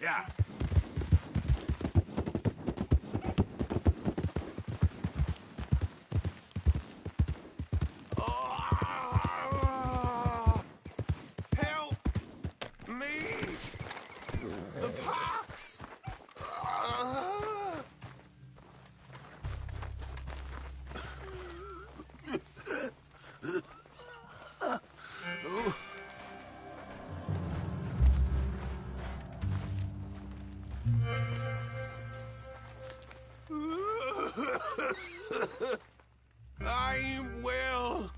Yeah. Help me! The pox! I am well.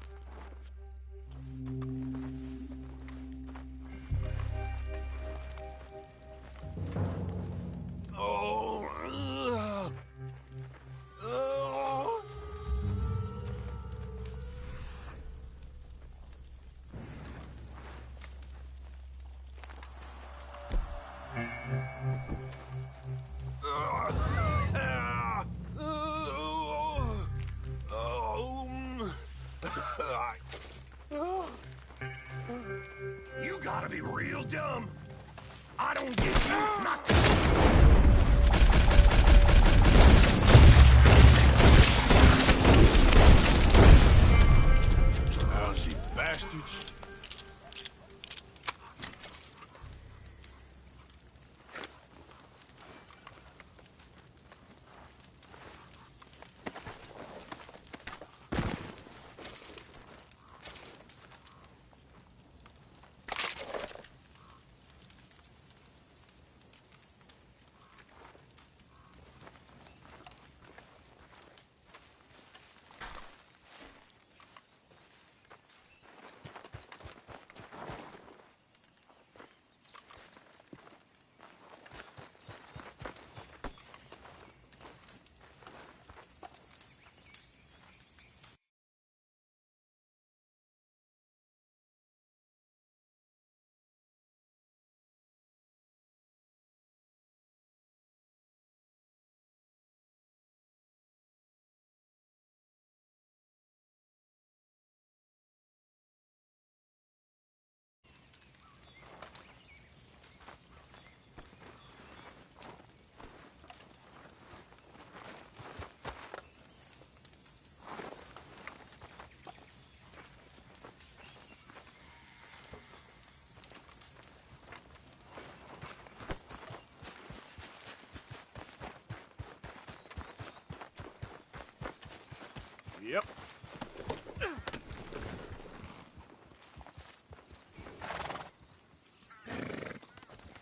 Oh. Oh. You gotta be real dumb. I don't get you. Not Lousy bastards. Yep.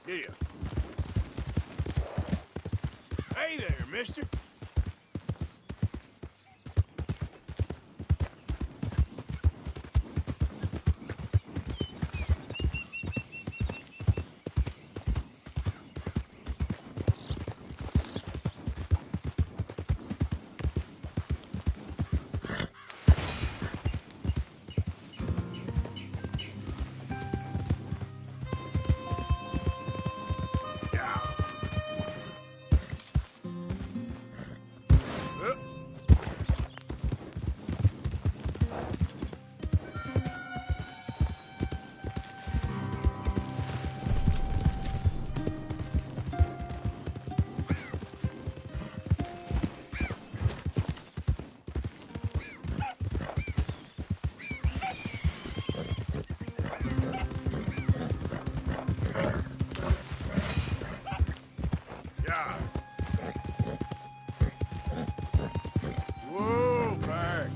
Yeah. Hey there, mister. Yeah. Whoa, back.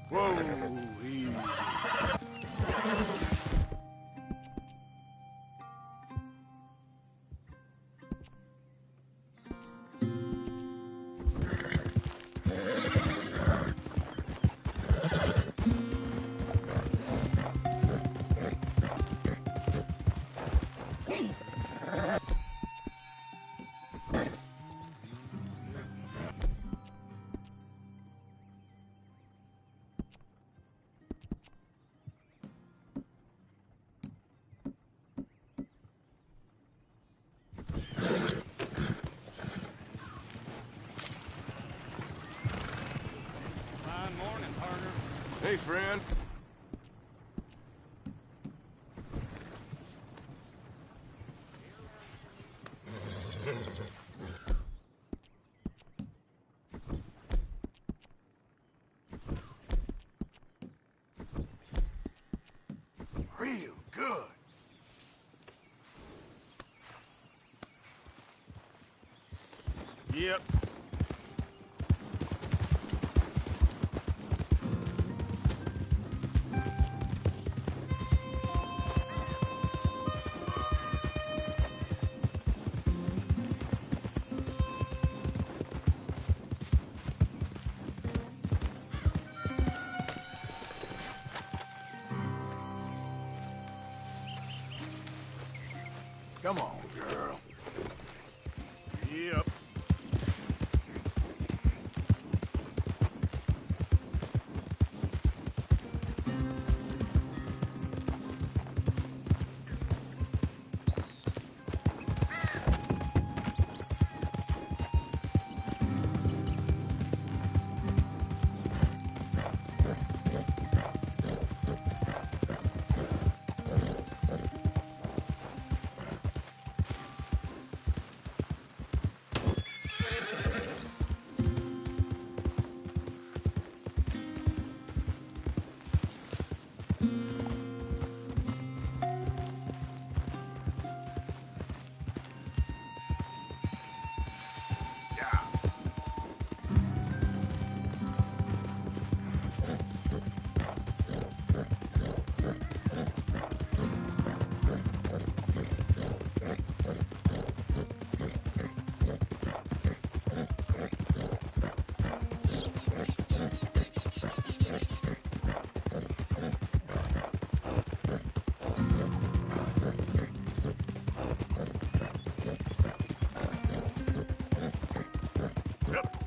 Whoa, easy. Fine morning, partner. Hey, friend. Good. Yep. Come on, girl. Yep. Yeah. Yep.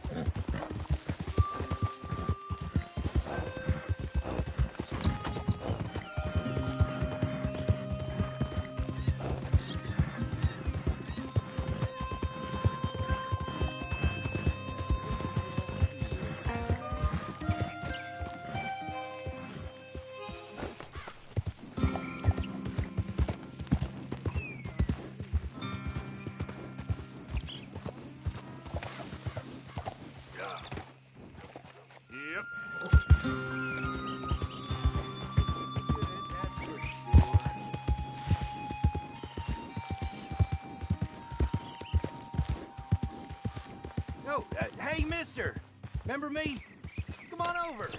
Yeah. Yep. Oh, hey, mister. Remember me? Come on over.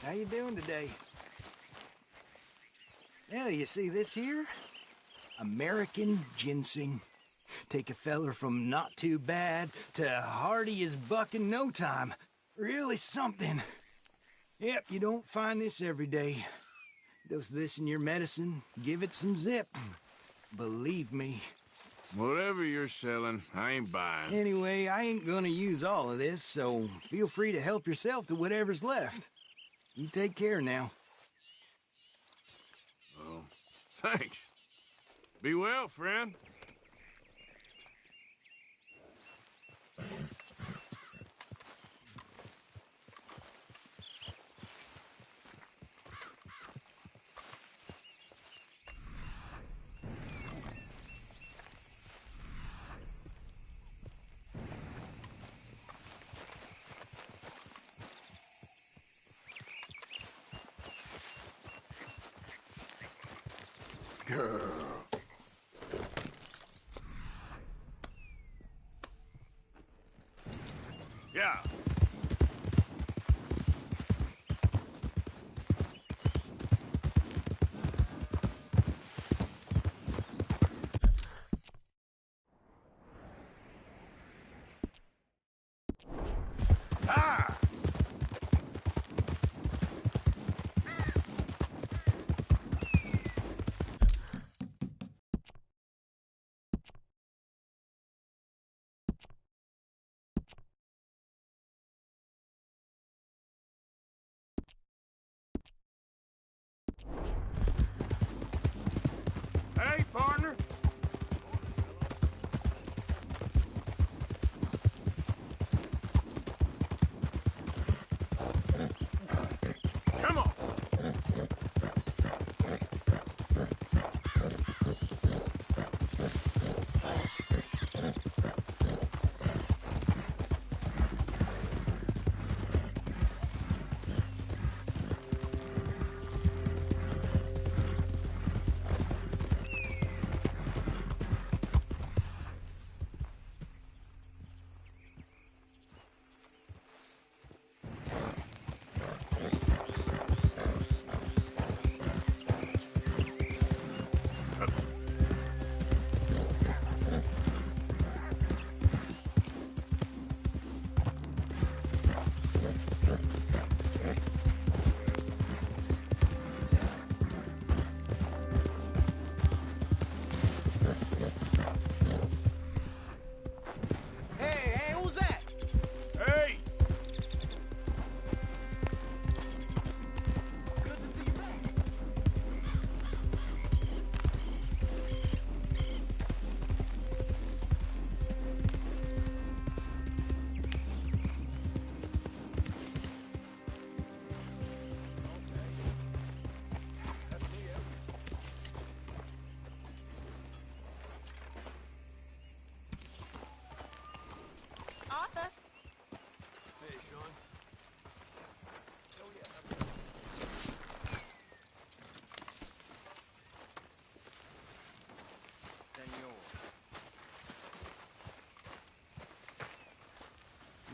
How you doing today? Yeah, you see this here? American ginseng. Take a feller from not too bad to hardy as buck in no time. Really something. Yep, you don't find this every day. Dose this in your medicine, give it some zip. Believe me. Whatever you're selling, I ain't buying. Anyway, I ain't gonna use all of this, so feel free to help yourself to whatever's left. You take care now. Oh, thanks. Be well, friend. Girl. Yeah. Ah!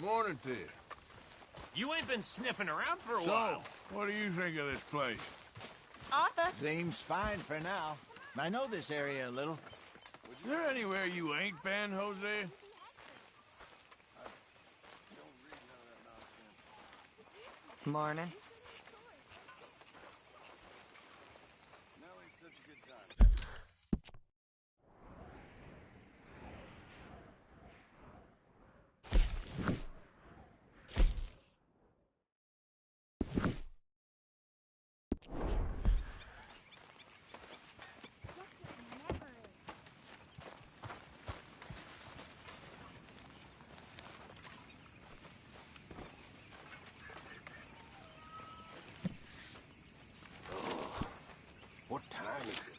Morning to you. You ain't been sniffing around for a So, while. what do you think of this place? Arthur, Seems fine for now. I know this area a little. Is there anywhere you ain't been, Jose? morning. What time is it?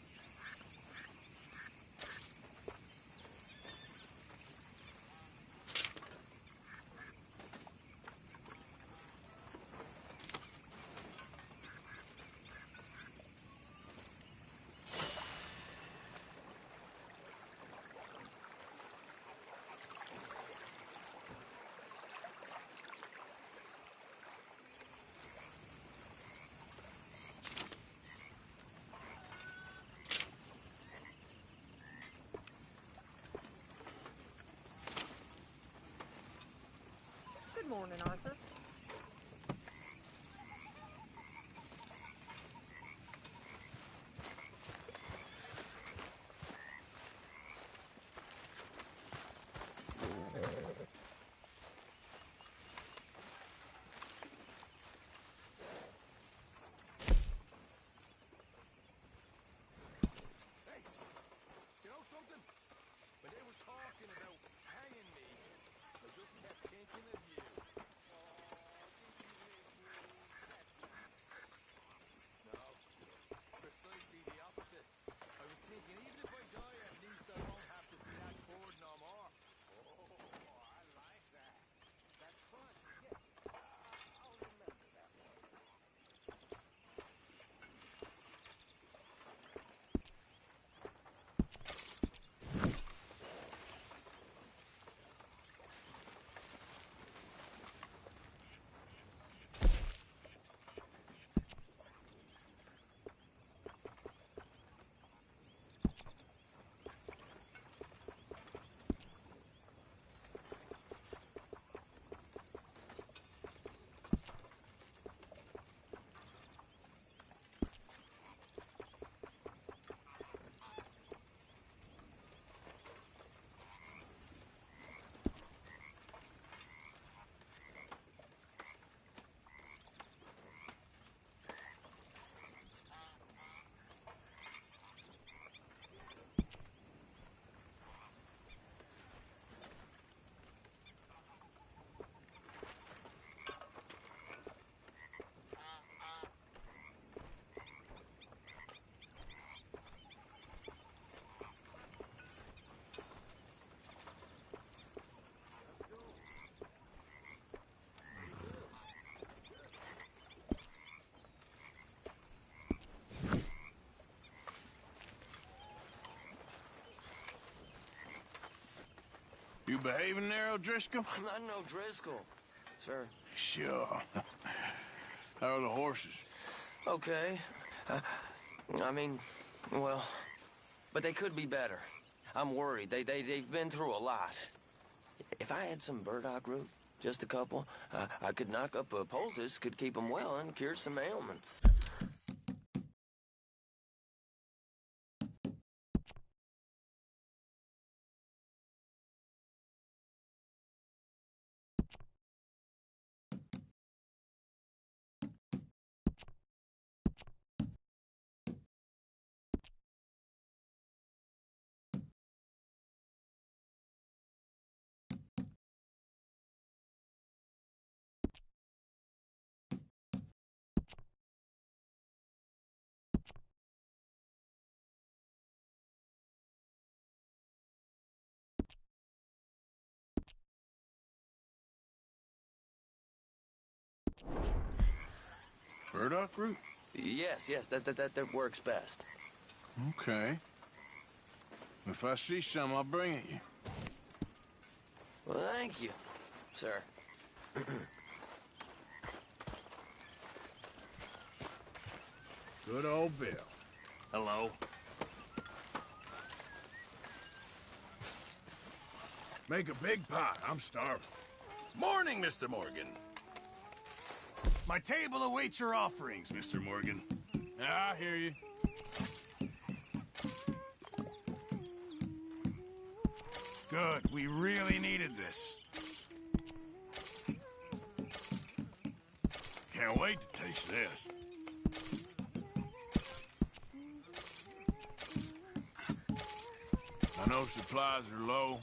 Good morning, Arthur. You know something? When they were talking about hanging me, I just kept thinking of you. No, precisely the opposite. I was thinking, even if I die, at least I won't have to see that sword no more. Oh, I like that. That's fun. Yeah, I'll remember that one. You behaving there, O'Driscoll? I'm not no Driscoll, sir. Sure. How are the horses? Okay. I mean, well, but they could be better. I'm worried. They've been through a lot. If I had some burdock root, just a couple, I could knock up a poultice, could keep them well, and cure some ailments. Burdock root? Yes, that works best. Okay. If I see some, I'll bring it you. Well, thank you, sir. Good old Bill. Hello. Make a big pot. I'm starving. Morning, Mr. Morgan. My table awaits your offerings, Mr. Morgan. I hear you. Good. We really needed this. Can't wait to taste this. I know supplies are low.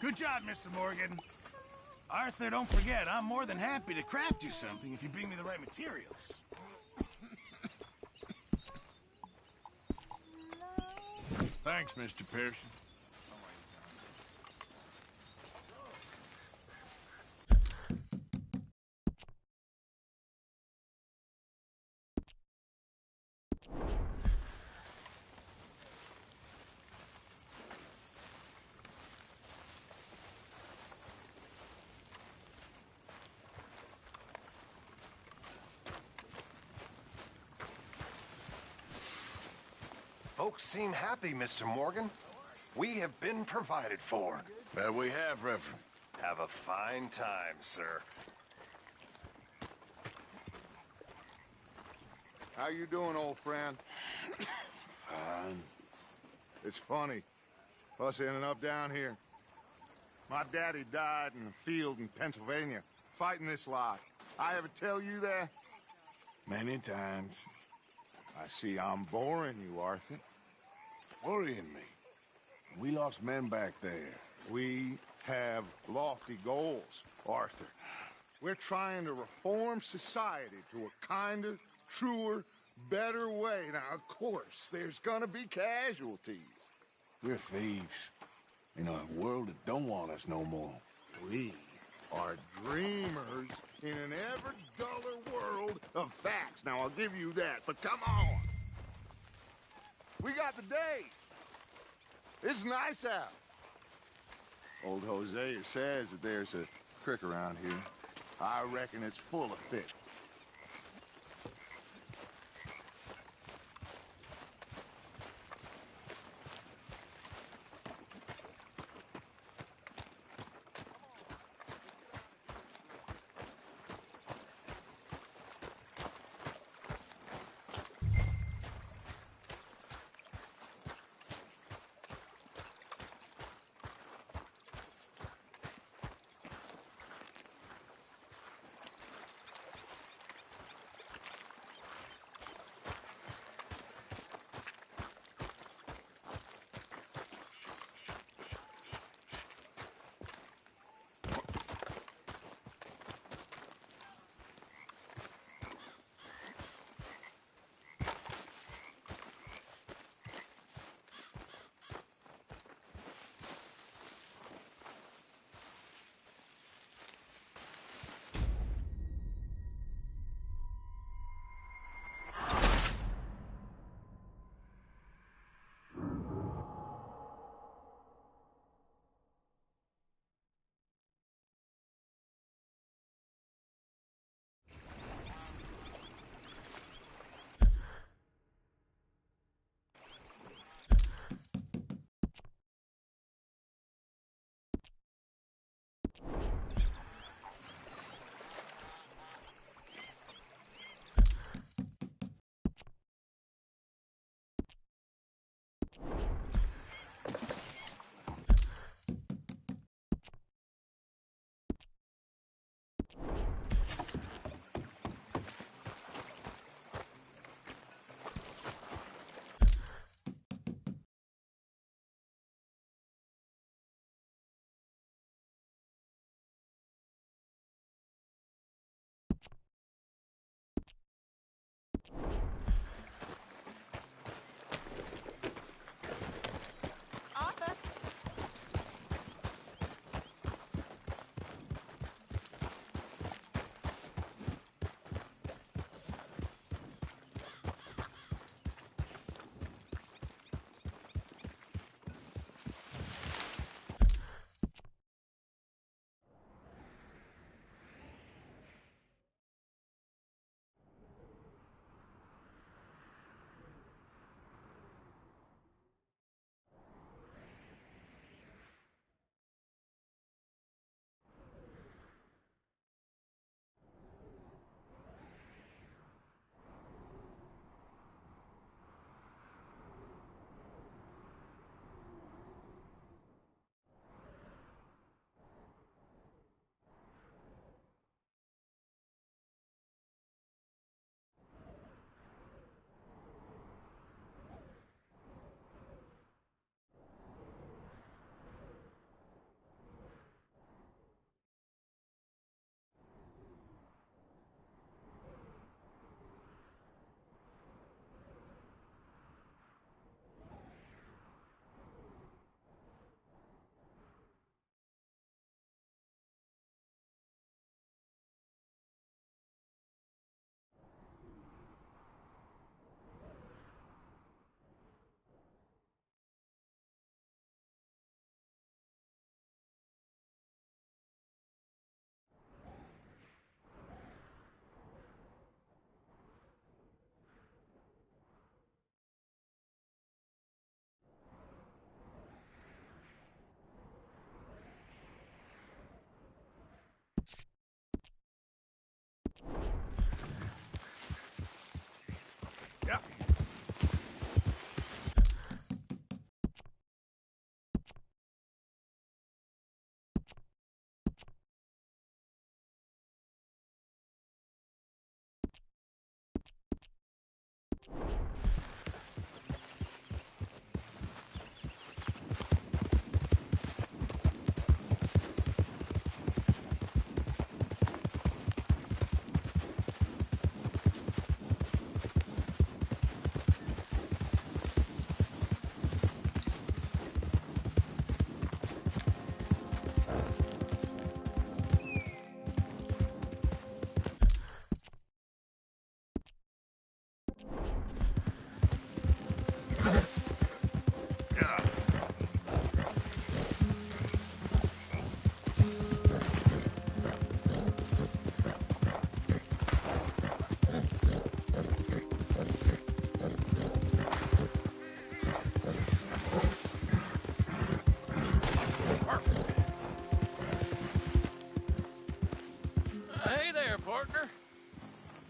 Good job, Mr. Morgan. Arthur, don't forget, I'm more than happy to craft you something if you bring me the right materials. Thanks, Mr. Pearson. Folks seem happy, Mr. Morgan. We have been provided for. That we have, Reverend. Have a fine time, sir. How you doing, old friend? Fine. It's funny, us ending up down here. My daddy died in a field in Pennsylvania, fighting this lot. I ever tell you that? Many times. I see I'm boring you, Arthur. Worrying me. We lost men back there. We have lofty goals, Arthur. We're trying to reform society to a kinder, truer, better way. Now, of course, there's gonna be casualties. We're thieves. In a world that don't want us no more. We are dreamers in an ever duller world of facts. Now, I'll give you that, but come on. We got the day. It's nice out. Old Hosea says that there's a creek around here. I reckon it's full of fish.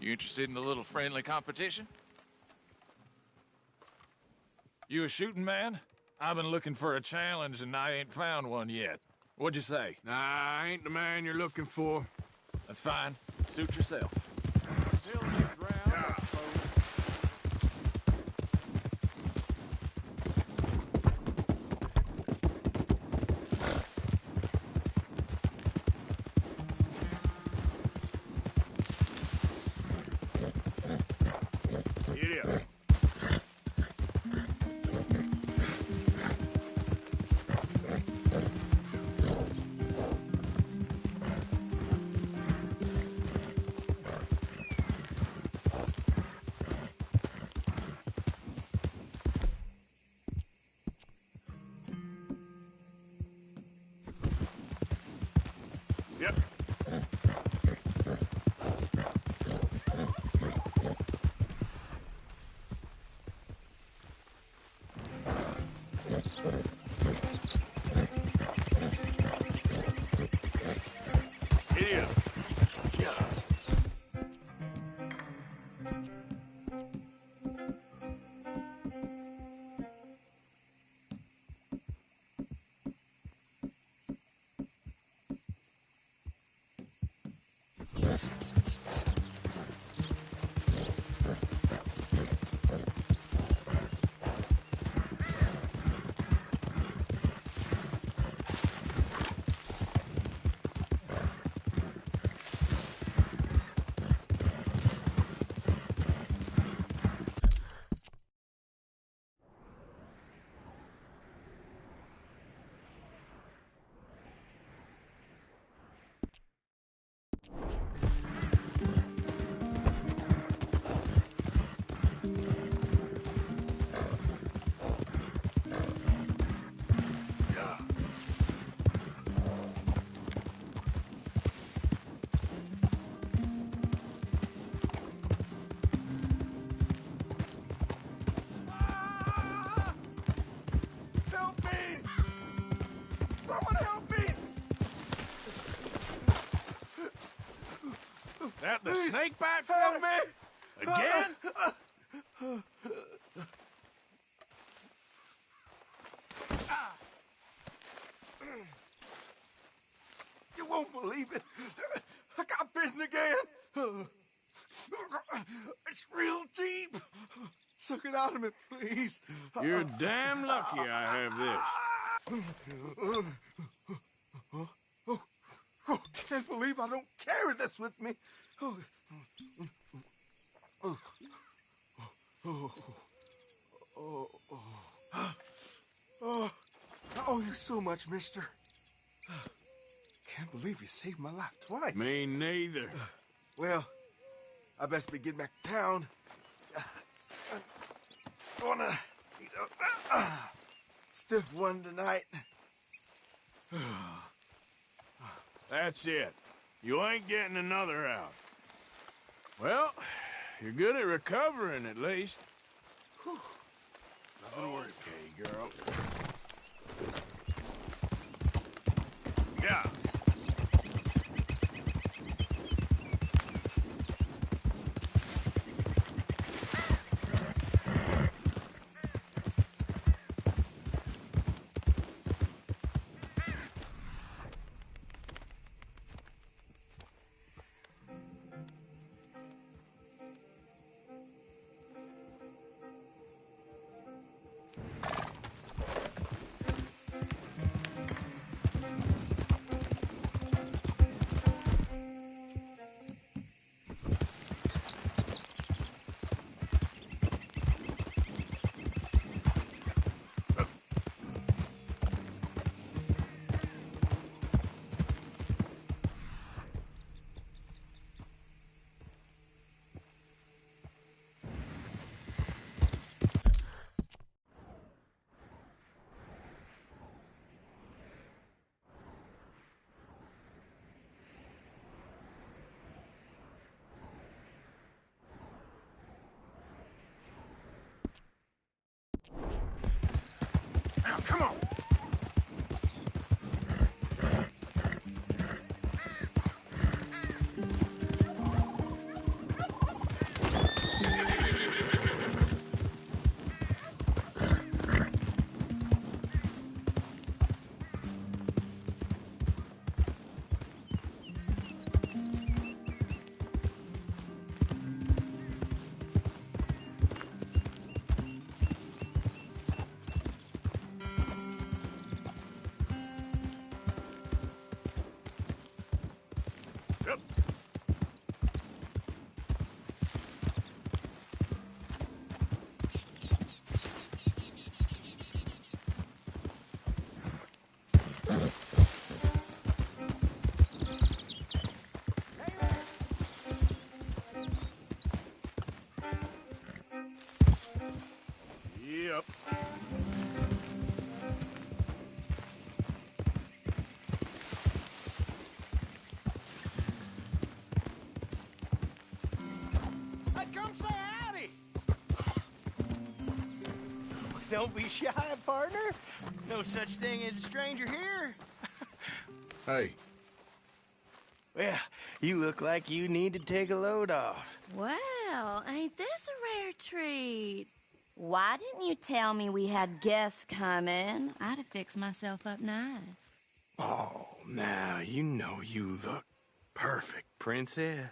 You interested in a little friendly competition? You a shooting man? I've been looking for a challenge and I ain't found one yet. What'd you say? Nah, I ain't the man you're looking for. That's fine. Suit yourself. Until next round, I suppose. Get up. Yep. Get up. Help me! Someone help me! That the snake bite Help fella? me! Again? You won't believe it. I got bitten again. It's real deep. Suck it out of me, please. You're damn lucky I have this. Oh, can't believe I don't carry this with me. Oh, oh, oh, oh, oh, I owe you so much, mister. Can't believe you saved my life twice. Me neither. Well, I best be getting back to town. Gonna eat a stiff one tonight. That's it. You ain't getting another out. Well, you're good at recovering, at least. Nothing to worry Okay, girl. Yeah. Now, come on. Yep. Hey, come say howdy! Don't be shy, partner. No such thing as a stranger here. Hey, Well, you look like you need to take a load off. Well, ain't this a rare treat? Why didn't you tell me we had guests coming? I'd have fixed myself up nice. Oh, now you know you look perfect, princess.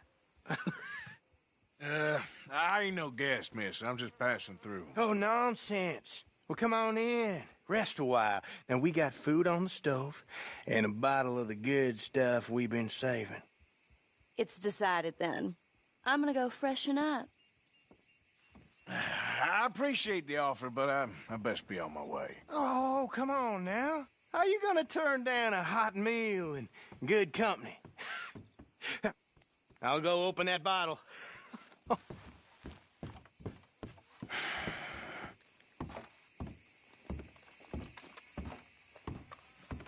I ain't no guest, miss. I'm just passing through. Oh, nonsense. Well, come on in. Rest a while. Now, we got food on the stove and a bottle of the good stuff we've been saving. It's decided then. I'm gonna go freshen up. I appreciate the offer, but I best be on my way. Oh, come on now. How you gonna turn down a hot meal and good company? I'll go open that bottle.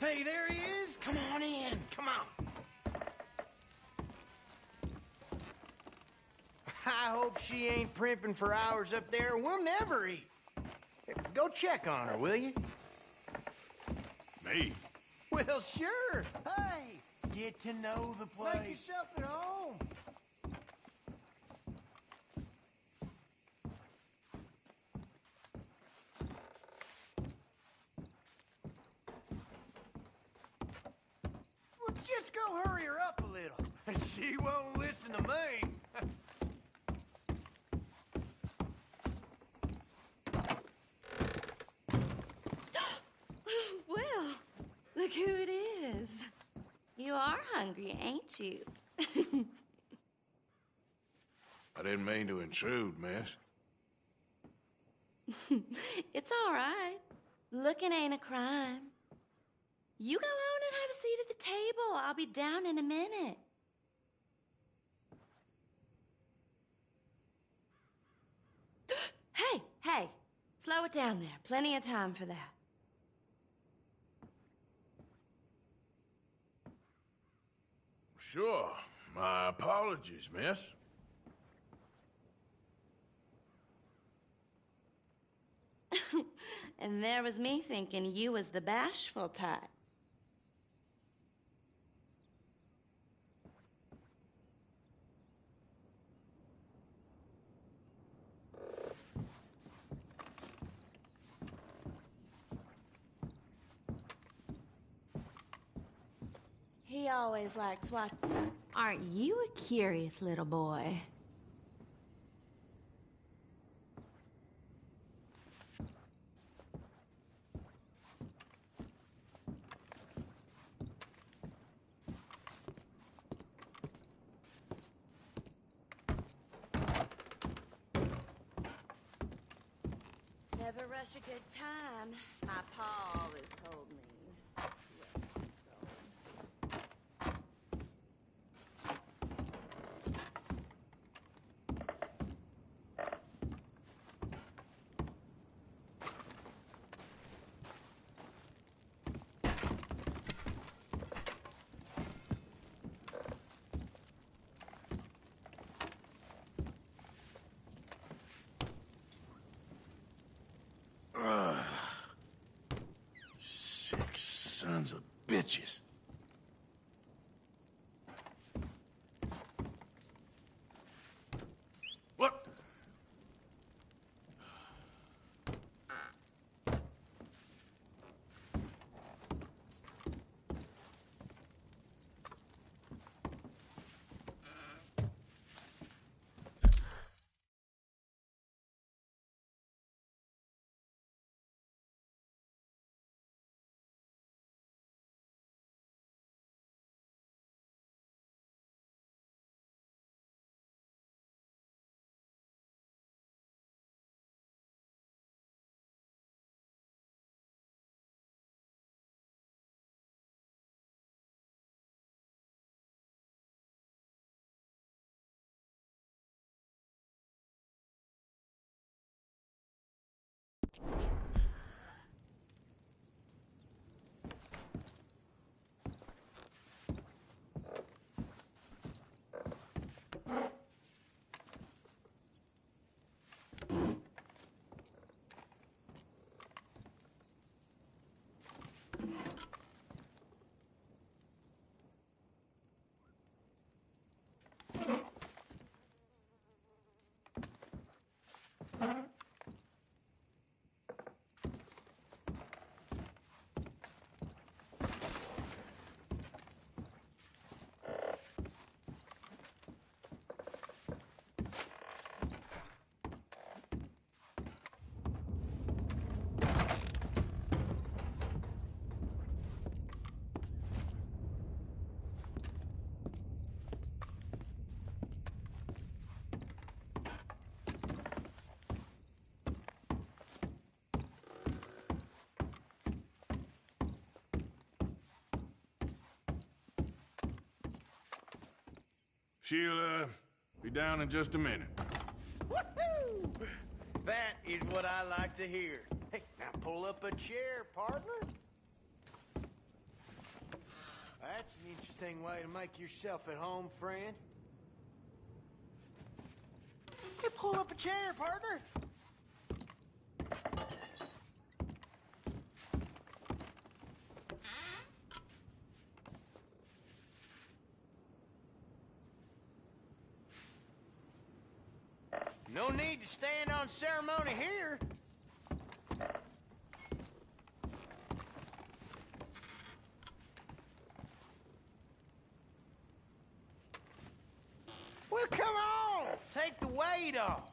Hey, there he is. Come on in. Come on. I hope she ain't primping for hours up there. We'll never eat. Go check on her, will you? Me? Well, sure. Hey, get to know the place. Make yourself at home. Well, just go hurry her up a little. She won't listen to me. Well, look who it is. You are hungry, ain't you? I didn't mean to intrude, miss. It's all right. Looking ain't a crime. You go on and have a seat at the table. I'll be down in a minute. Hey, slow it down there. Plenty of time for that. Sure. My apologies, miss. And there was me thinking you was the bashful type. He always likes what... Aren't you a curious little boy? Never rush a good time. My pa always told me. Sick sons of bitches. She'll, be down in just a minute. Woohoo! That is what I like to hear. Hey, now pull up a chair, partner. That's an interesting way to make yourself at home, friend. Hey, pull up a chair, partner. No need to stand on ceremony here. Well, come on! Take the weight off.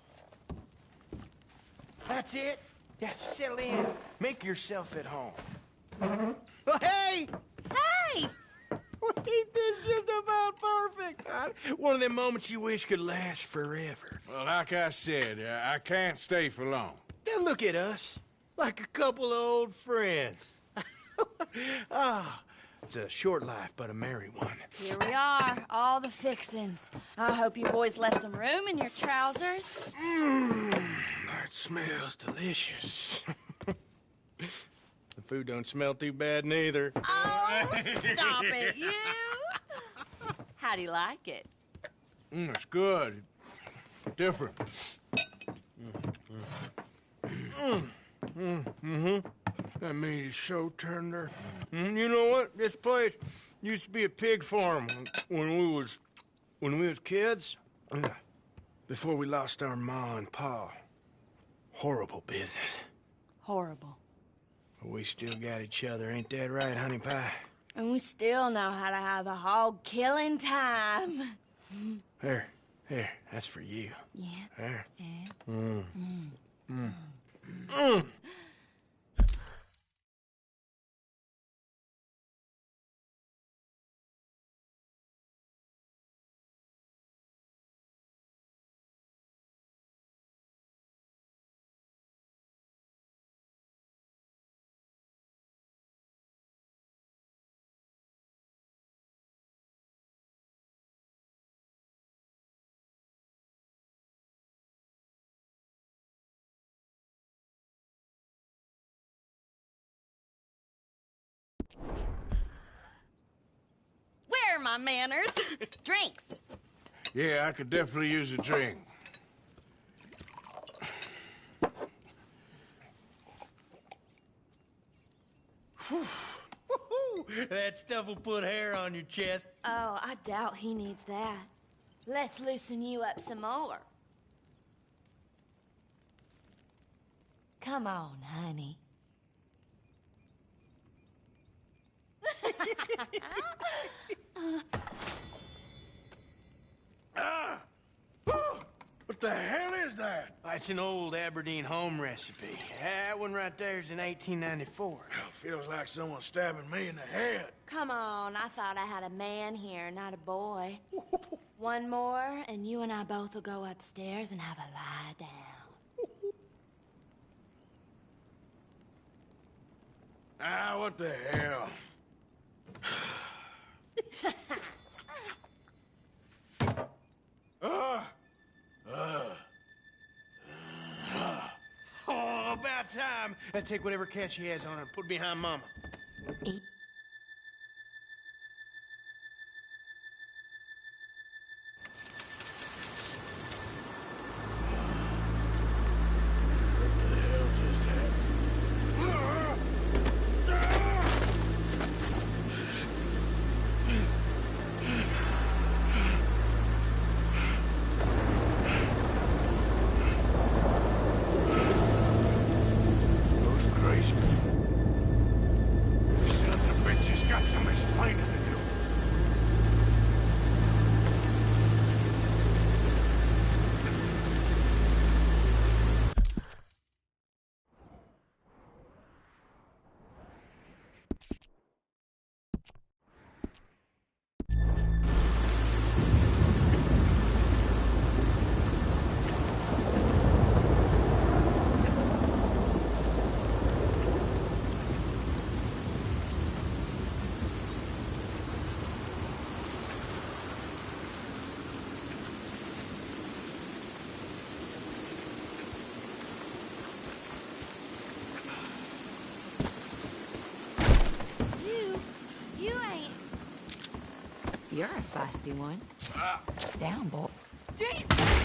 That's it. Yes, settle in. Make yourself at home. Well, hey! Hey! Ain't this just about perfect? One of them moments you wish could last forever. Well, like I said, I can't stay for long. Then look at us, like a couple of old friends. It's a short life, but a merry one. Here we are, all the fixins'. I hope you boys left some room in your trousers. That smells delicious. The food don't smell too bad neither. Oh, stop it, you! How do you like it? It's good. Different. That meat is so tender. You know what? This place used to be a pig farm when we was kids. Before we lost our ma and pa. Horrible business. Horrible. But we still got each other, ain't that right, honey pie? And we still know how to have a hog killing time. Here, that's for you. Yeah. There. Yeah. Where are my manners? Drinks. Yeah, I could definitely use a drink. That stuff will put hair on your chest. Oh, I doubt he needs that. Let's loosen you up some more. Come on, honey. What the hell is that? It's an old Aberdeen home recipe. That one right there is in 1894. Feels like someone stabbing me in the head. Come on, I thought I had a man here, not a boy. One more, and you and I both will go upstairs and have a lie down. What the hell? Oh, about time. Take whatever cat she has on her and put it behind Mama. Eat. You're a feisty one. Down, boy. Jesus!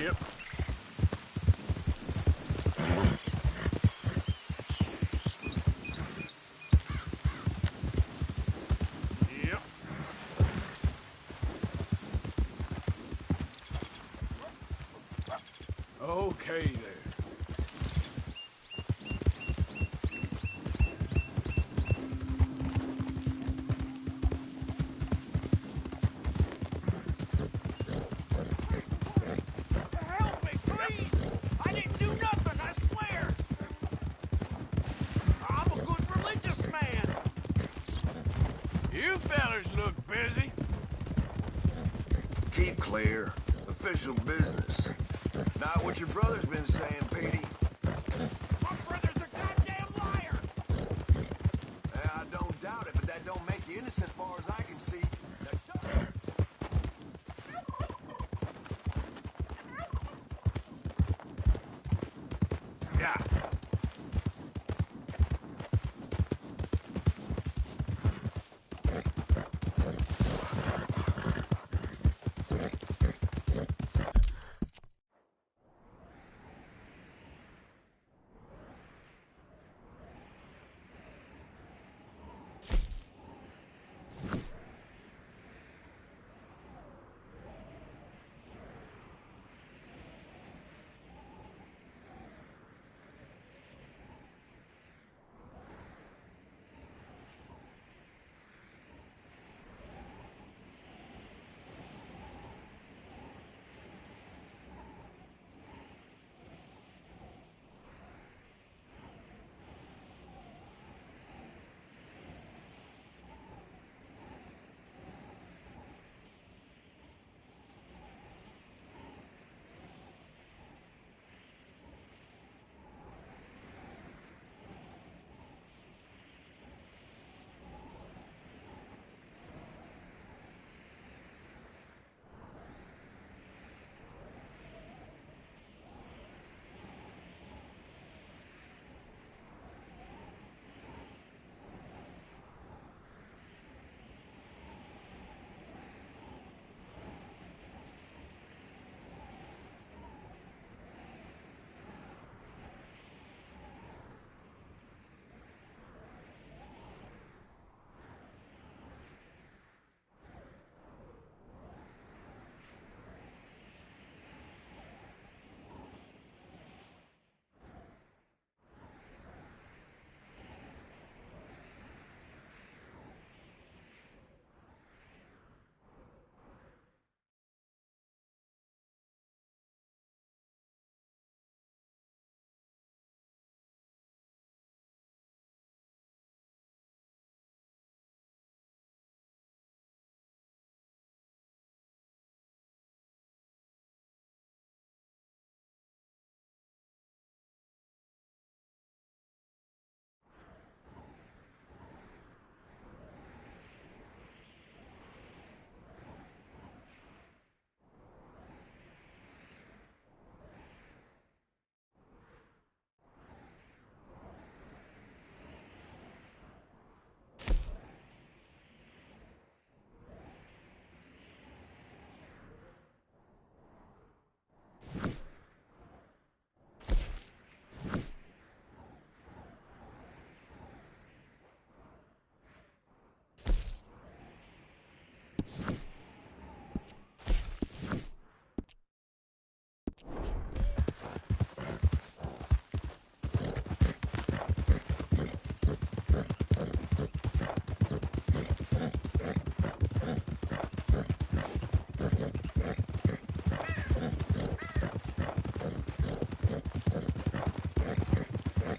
Yep. Yep. Okay there. Help me, please! I didn't do nothing, I swear! I'm a good religious man! You fellas look busy. Keep clear. Official business. Not what your brother's been saying, Petey. My brother's a goddamn liar! I don't doubt it, but that don't make you innocent as far as I can see. Now, shut up. Yeah.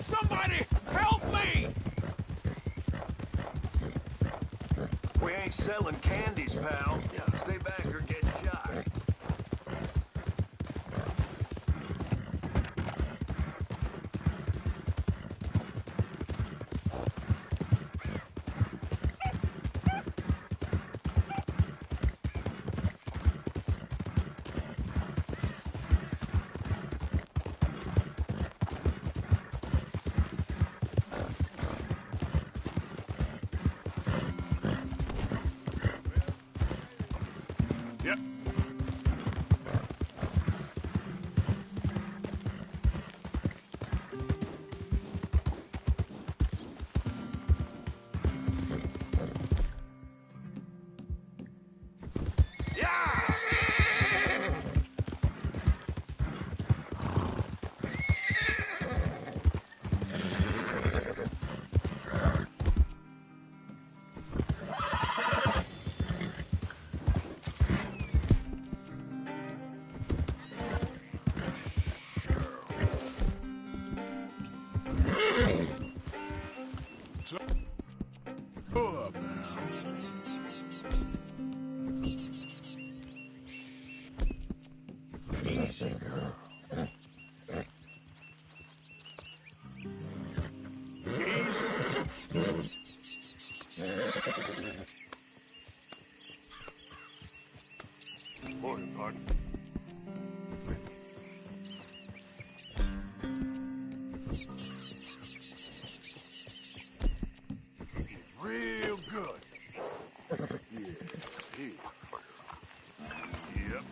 Somebody help me! We ain't selling candies, pal. Stay back or get shot. Easy, girl. Morning, partner. Looking real good. Yeah, here. Yep.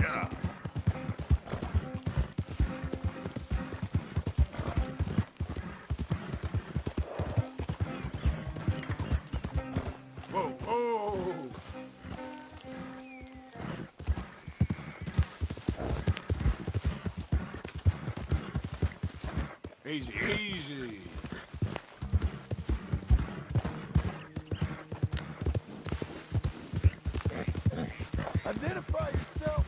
Yeah. Whoa, whoa. Easy, easy. Identify yourself.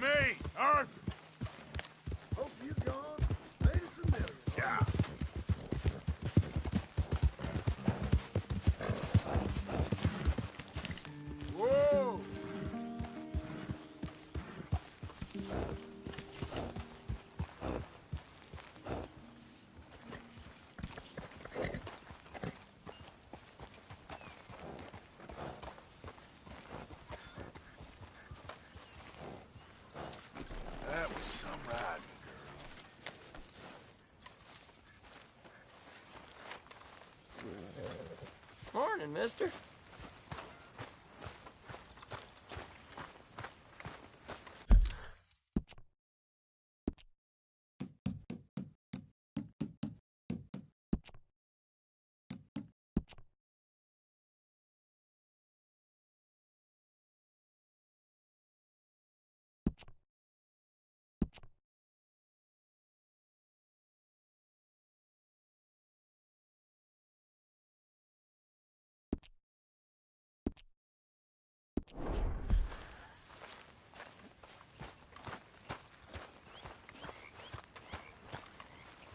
Me, Arthur. Hope you gone. Made it familiar. Yeah. Whoa! That was some riding, girl. Morning, mister.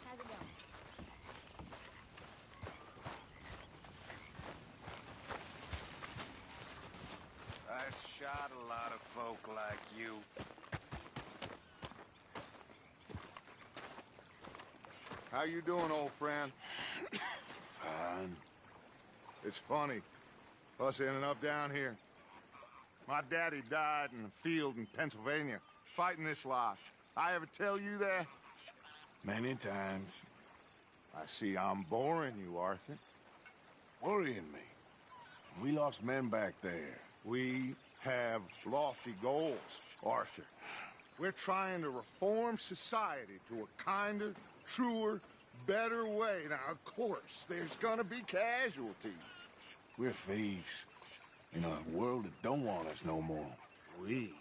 How's it going? I shot a lot of folk like you. How you doing, old friend? Fine. It's funny. Us ending up down here. My daddy died in a field in Pennsylvania, fighting this lot. I ever tell you that? Many times. I see I'm boring you, Arthur. Worrying me. We lost men back there. We have lofty goals, Arthur. We're trying to reform society to a kinder, truer, better way. Now, of course, there's gonna be casualties. We're thieves. In a world that don't want us no more. We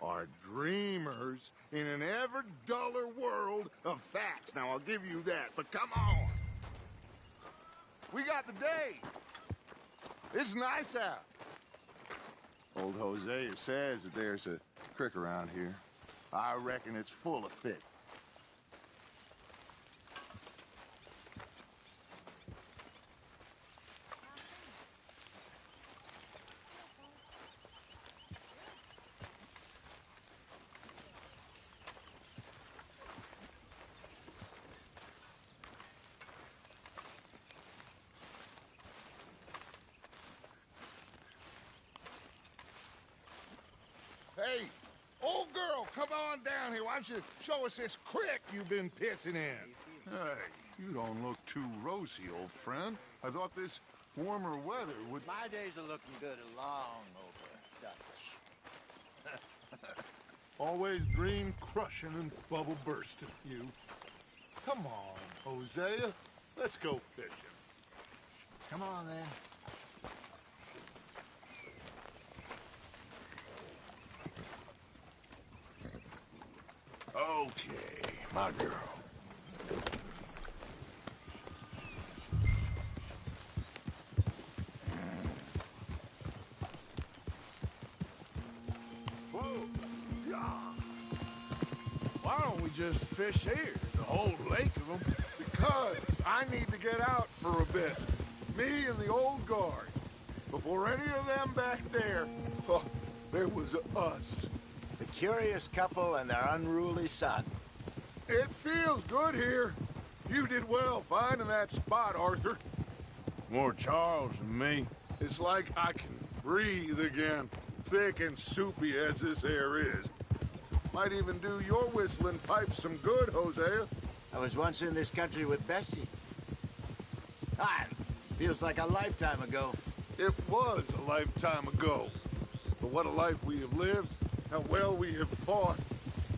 are dreamers in an ever duller world of facts. Now, I'll give you that, but come on. We got the day. It's nice out. Old Hosea says that there's a creek around here. I reckon it's full of fish. come on down here. Why don't you show us this creek you've been pissing in? Hey, you don't look too rosy, old friend. I thought this warmer weather would... My days are looking good along over, Dutch. Always dream crushing and bubble bursting, you. Come on, Hosea. Let's go fishing. Come on, then. Okay, my girl. Whoa. Yeah. Why don't we just fish here? There's a whole lake of them. Because I need to get out for a bit. Me and the old guard. Before any of them back there, oh, there was us. The curious couple and their unruly son. It feels good here. You did well finding that spot, Arthur. More Charles than me. It's like I can breathe again, thick and soupy as this air is. Might even do your whistling pipes some good, Hosea. I was once in this country with Bessie. Ah, feels like a lifetime ago. It was a lifetime ago. But what a life we have lived, how well we have fought,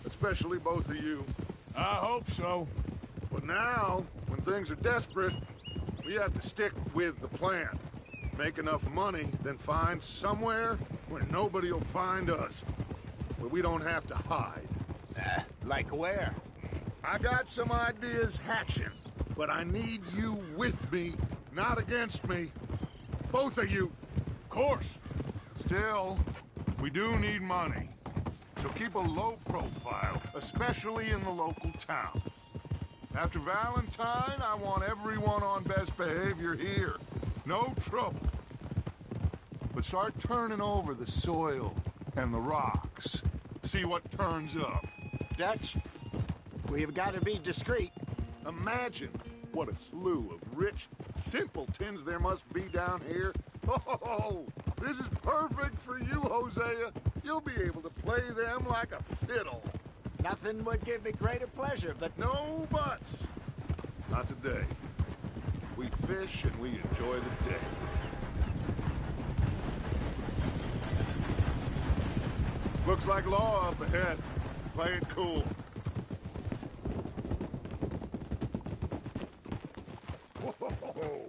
especially both of you. I hope so. But now, when things are desperate, we have to stick with the plan. Make enough money, then find somewhere where nobody will find us. Where we don't have to hide. Like where? I got some ideas hatching, but I need you with me, not against me. Both of you. Of course. Still, we do need money. So keep a low profile, especially in the local town. After Valentine, I want everyone on best behavior here. No trouble. But start turning over the soil and the rocks. See what turns up. Dutch, we've got to be discreet. Imagine what a slew of rich simpletons there must be down here. Oh, this is perfect for you, Hosea. You'll be able to play them like a fiddle. Nothing would give me greater pleasure, but... No buts. Not today. We fish and we enjoy the day. Looks like law up ahead. Play it cool. Whoa.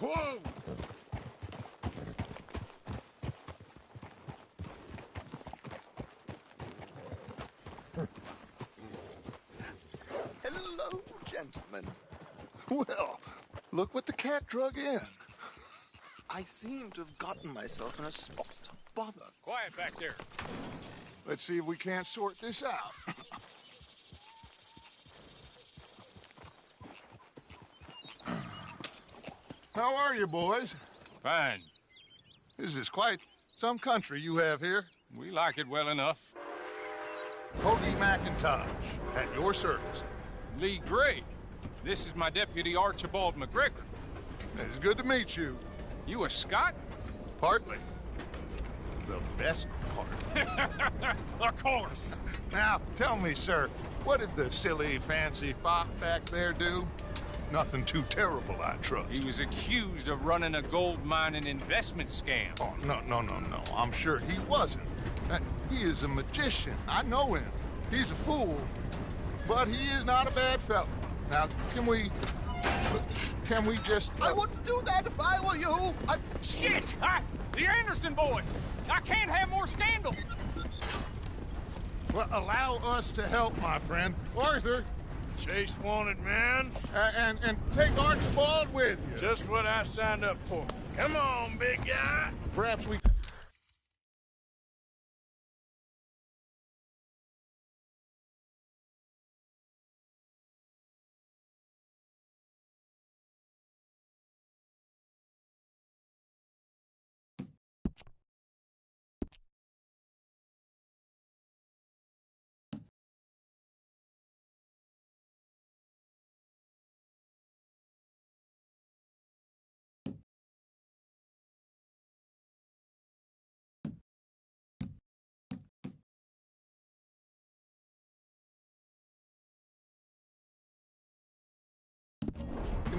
Whoa! Hello, gentlemen. Well, look what the cat drug in. I seem to have gotten myself in a spot of bother. Quiet back there. Let's see if we can't sort this out. How are you, boys? Fine. This is quite some country you have here. We like it well enough. Hoagie McIntosh, at your service. Lee Gray. This is my deputy, Archibald McGregor. It's good to meet you. You a Scot? Partly. The best part. Of course. Now, tell me, sir, what did the silly, fancy fop back there do? Nothing too terrible, I trust. He was accused of running a gold mining investment scam. Oh, no. I'm sure he wasn't. He is a magician. I know him. He's a fool. But he is not a bad fellow. Now, can we just... I wouldn't do that if I were you. Shit! The Anderson boys! I can't have more scandal! Well, allow us to help, my friend. Arthur! Chase wanted man. And take Archibald with you. Just what I signed up for. Come on, big guy. Perhaps we...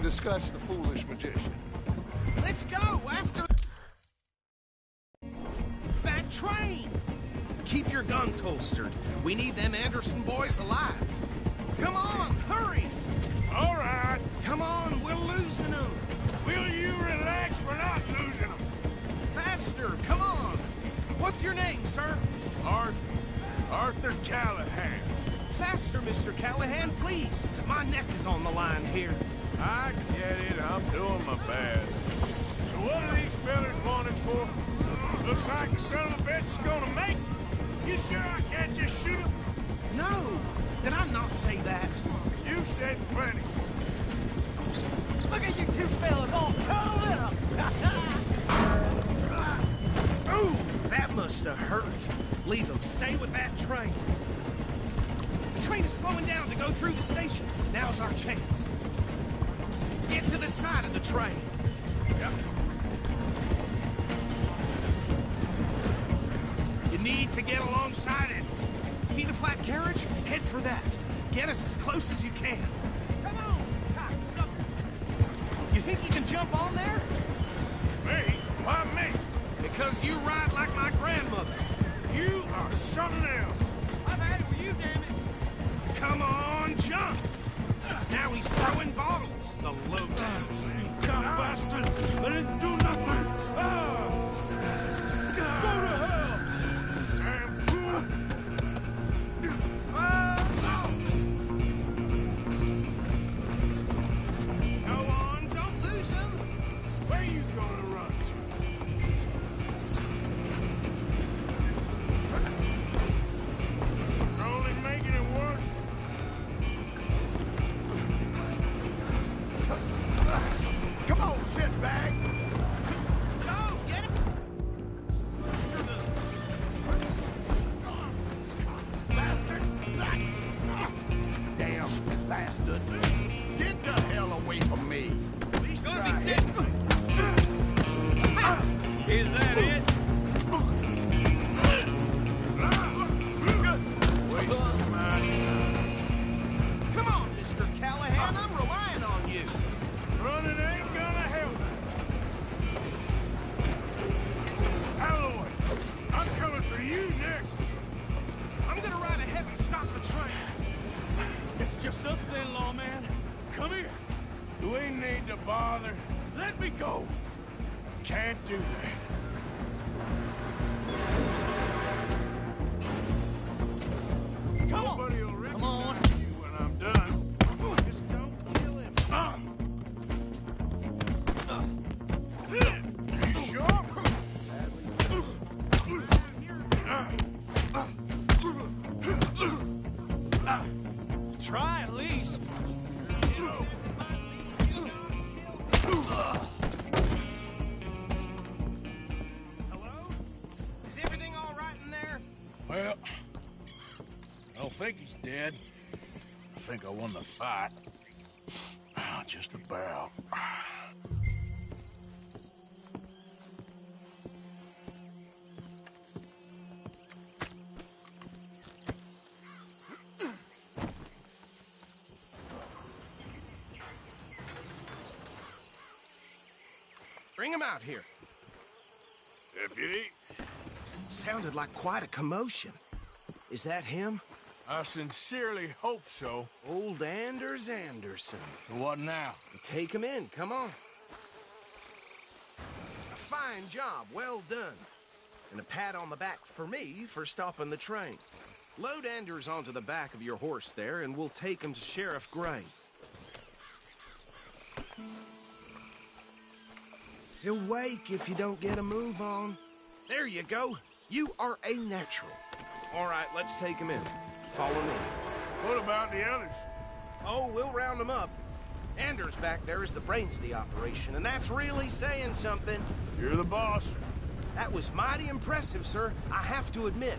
discuss the foolish magician. Let's go after that train! Keep your guns holstered. We need them Anderson boys alive. Come on, hurry! All right. Come on, we're losing them. Will you relax? We're not losing them. Faster, come on. What's your name, sir? Arthur Callahan. Faster, Mr. Callahan, please. My neck is on the line here. I get it. I'm doing my best. So what are these fellas wanted for? Looks like the son of a bitch is gonna make it. You sure I can't just shoot him? No! Did I not say that? You said plenty. Look at you two fellas all curled up! Ooh, that must have hurt. Leave them. Stay with that train. The train is slowing down to go through the station. Now's our chance. Get to the side of the train. Yep. You need to get alongside it. See the flat carriage? Head for that. Get us as close as you can. Come on, cocksucker! You think you can jump on there? Me? Why me? Because you ride like my grandmother. You are something else. I've had it with you, damn it! Come on, jump! Now he's throwing bottles. The locusts. You cock bastard! I didn't do nothing! Go to hell! Damn fool! Go on, don't lose him. Where you gonna run to? You're only making it worse. Come on, shitbag! Go, get him! Bastard! Damn bastard! Get the hell away from me! He's gonna be dead. Is that it? Wasting my time. Come on, Mr. Callahan, I'm relying on you. Running ain't gonna help. Out of the way. I'm coming for you next. I'm gonna ride ahead and stop the train. It's just us then, lawman. Come here. Do we need to bother? Let me go. Can't do that. Come on. Nobody will Come on. recognize you when I'm done. Just don't kill him. You sure? Try at least. Hello? Is everything all right in there? Well, I don't think he's dead. I think I won the fight. Just about. Bring him out here. Deputy, Sounded like quite a commotion. Is that him? I sincerely hope so. Old Anders Anderson. What now? Take him in, come on. A fine job, well done. And a pat on the back for me for stopping the train. Load Anders onto the back of your horse there, and we'll take him to Sheriff Gray. He'll wake if you don't get a move on. There you go. You are a natural. All right, let's take him in. Follow me. What about the others? Oh, we'll round them up. Anders back there is the brains of the operation, and that's really saying something. You're the boss. That was mighty impressive, sir. I have to admit.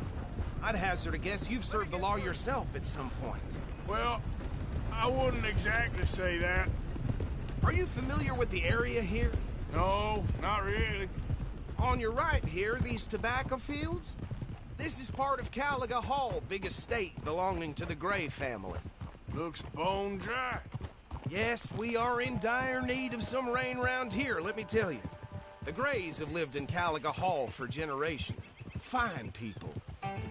I'd hazard a guess you've served the law yourself at some point. Well, I wouldn't exactly say that. Are you familiar with the area here? No, not really. On your right here, these tobacco fields? This is part of Caliga Hall, big estate belonging to the Gray family. Looks bone dry. Yes, we are in dire need of some rain round here, let me tell you. The Grays have lived in Caliga Hall for generations. Fine people.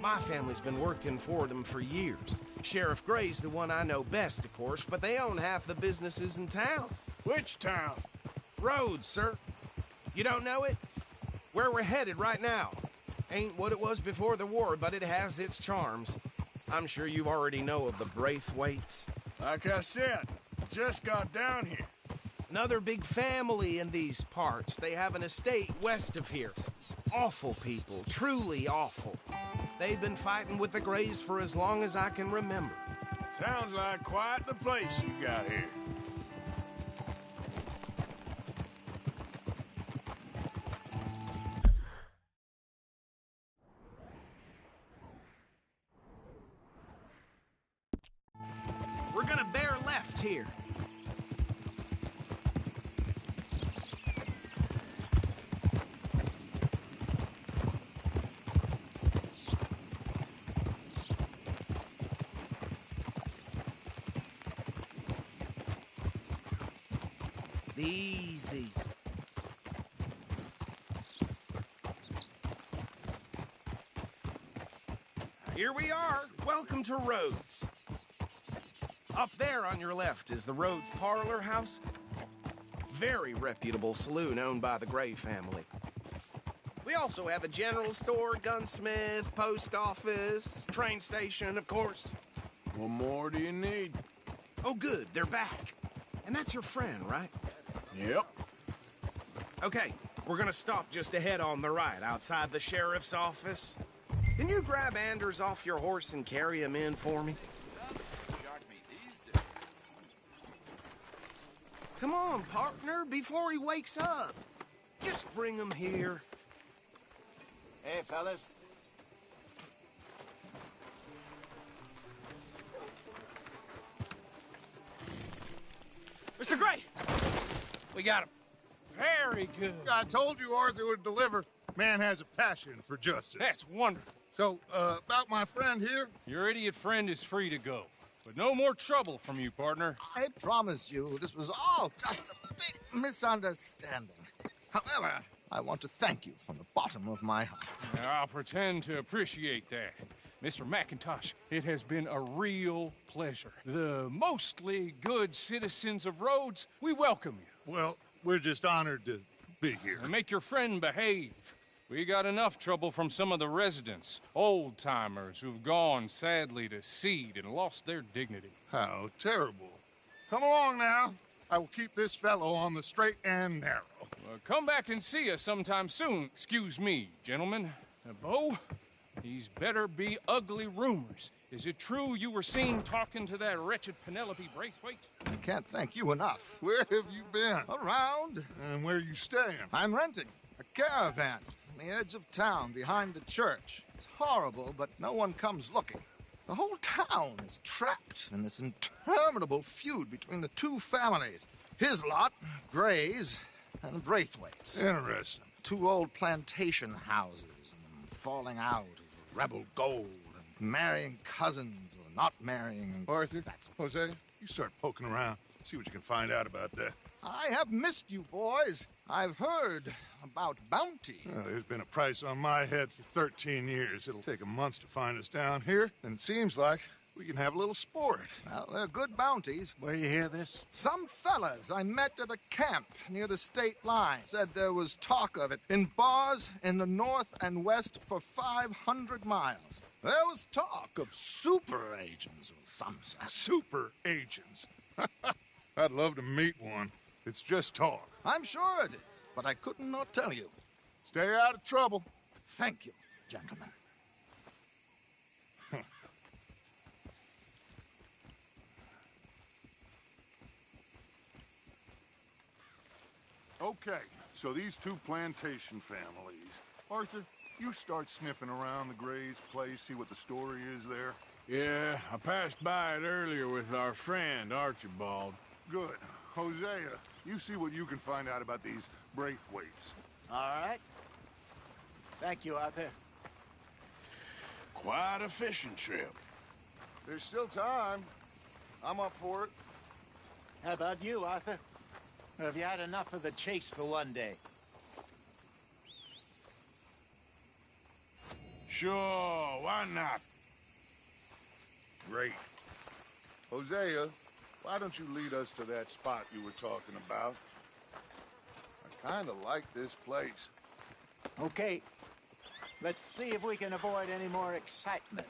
My family's been working for them for years. Sheriff Gray's the one I know best, of course, but they own half the businesses in town. Which town? Rhodes, sir. You don't know it? Where we're headed right now. Ain't what it was before the war, but it has its charms. I'm sure you already know of the Braithwaites. Like I said, just got down here. Another big family in these parts. They have an estate west of here. Awful people, truly awful. They've been fighting with the Grays for as long as I can remember. Sounds like quite the place you got here. We're gonna bear left here. Easy. Here we are. Welcome to Rhodes. Up there on your left is the Rhodes Parlor House. Very reputable saloon owned by the Gray family. We also have a general store, gunsmith, post office, train station, of course. What more do you need? Oh, good. They're back. And that's your friend, right? Yep. Okay, we're gonna stop just ahead on the right, outside the sheriff's office. Can you grab Anders off your horse and carry him in for me? Come on, partner, before he wakes up. Just bring him here. Hey, fellas. Mr. Gray! We got him. Very good. I told you Arthur would deliver. Man has a passion for justice. That's wonderful. So, about my friend here? Your idiot friend is free to go. But no more trouble from you, partner. I promise you, this was all just a big misunderstanding. However, I want to thank you from the bottom of my heart. I'll pretend to appreciate that. Mr. McIntosh, it has been a real pleasure. The mostly good citizens of Rhodes, we welcome you. Well, we're just honored to be here. And make your friend behave. We got enough trouble from some of the residents, old-timers who've gone, sadly, to seed and lost their dignity. How terrible. Come along now. I will keep this fellow on the straight and narrow. Come back and see us sometime soon. Excuse me, gentlemen. Bo, these better be ugly rumors. Is it true you were seen talking to that wretched Penelope Braithwaite? I can't thank you enough. Where have you been? Around. And where are you staying? I'm renting a caravan on the edge of town behind the church. It's horrible, but no one comes looking. The whole town is trapped in this interminable feud between the two families. His lot, Gray's, and Braithwaite's. Interesting. Two old plantation houses, and falling out over rebel gold, and marrying cousins or not marrying. And Arthur, Jose, you start poking around. See what you can find out about that. I have missed you, boys. I've heard about bounty. There's been a price on my head for 13 years. It'll take a month to find us down here, and it seems like we can have a little sport. Well, they're good bounties. Where you hear this? Some fellas I met at a camp near the state line said there was talk of it in bars in the north and west for 500 miles. There was talk of super agents or some such. Super agents? I'd love to meet one. It's just talk. I'm sure it is, but I couldn't not tell you. Stay out of trouble. Thank you, gentlemen. Okay, so these two plantation families. Arthur, you start sniffing around the Gray's place, see what the story is there. Yeah, I passed by it earlier with our friend, Archibald. Good. Hosea, you see what you can find out about these Braithwaites. All right. Thank you, Arthur. Quite a fishing trip. There's still time. I'm up for it. How about you, Arthur? Or have you had enough of the chase for one day? Sure, why not? Great. Hosea, why don't you lead us to that spot you were talking about? I kind of like this place. Okay. Let's see if we can avoid any more excitement.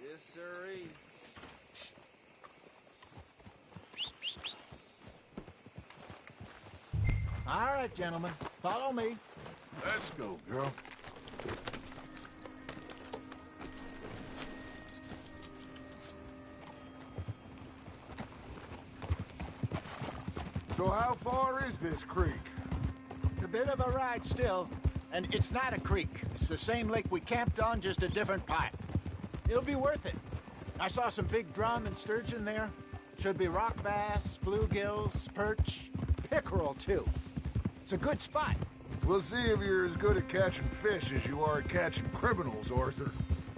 Yes, sirree. All right, gentlemen. Follow me. Let's go, girl. So how far is this creek? It's a bit of a ride still. And it's not a creek. It's the same lake we camped on, just a different part. It'll be worth it. I saw some big drum and sturgeon there. Should be rock bass, bluegills, perch, pickerel, too. It's a good spot. We'll see if you're as good at catching fish as you are at catching criminals, Arthur.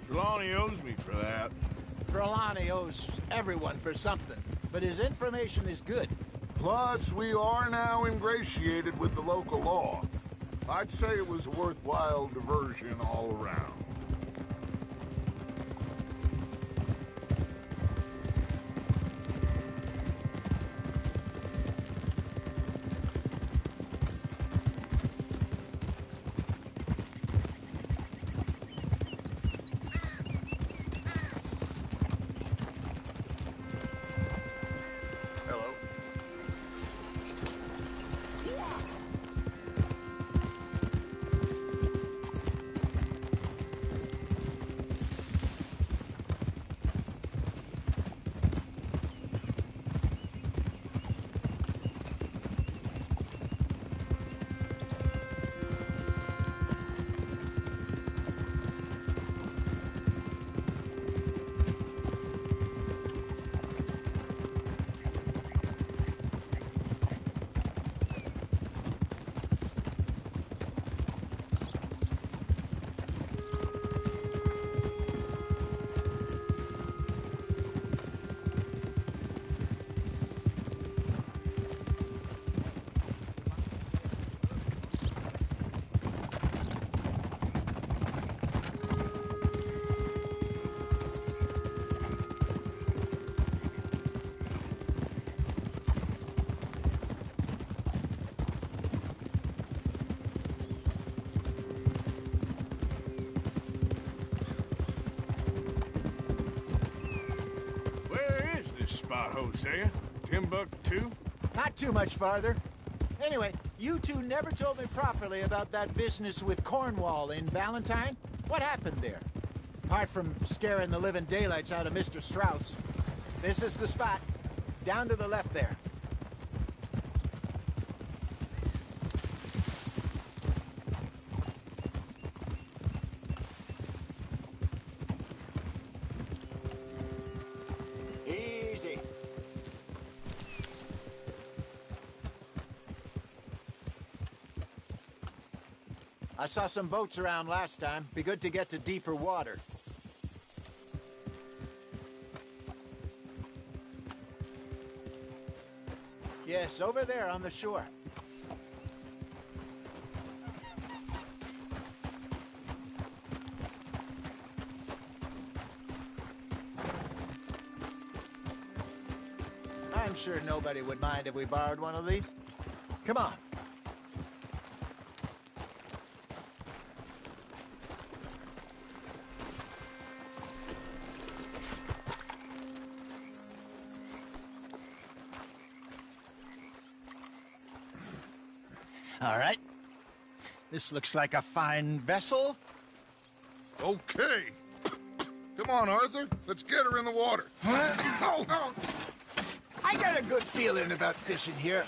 Trelawney owes me for that. Trelawney owes everyone for something, but his information is good. Plus, we are now ingratiated with the local law. I'd say it was a worthwhile diversion all around. Spot, Hosea? Timbuktu? Not too much farther. Anyway, you two never told me properly about that business with Cornwall in Valentine. What happened there? Apart from scaring the living daylights out of Mr. Strauss. This is the spot. Down to the left there. I saw some boats around last time. Be good to get to deeper water. Yes, over there on the shore. I'm sure nobody would mind if we borrowed one of these. Come on. All right. This looks like a fine vessel. Okay. Come on, Arthur. Let's get her in the water. Oh. I got a good feeling about fishing here.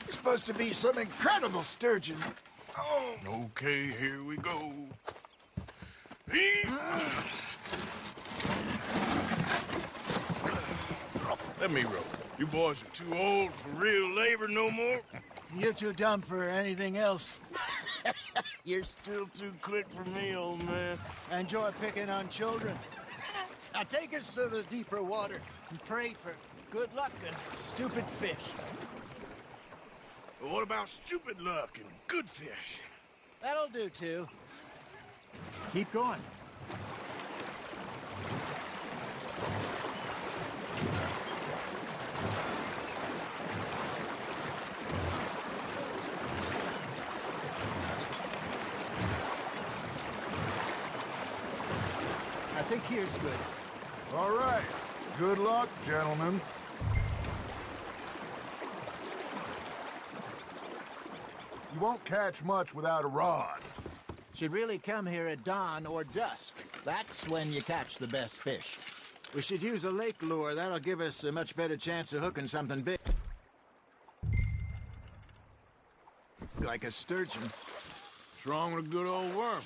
It's supposed to be some incredible sturgeon. Oh. Okay, here we go. Let me row. You boys are too old for real labor no more? You're too dumb for anything else. You're still too quick for me, old man. Enjoy picking on children. Now take us to the deeper water and pray for good luck and stupid fish. Well, what about stupid luck and good fish? That'll do, too. Keep going. I think here's good. All right. Good luck, gentlemen. You won't catch much without a rod. Should really come here at dawn or dusk. That's when you catch the best fish. We should use a lake lure. That'll give us a much better chance of hooking something big. Like a sturgeon. What's wrong with a good old worm?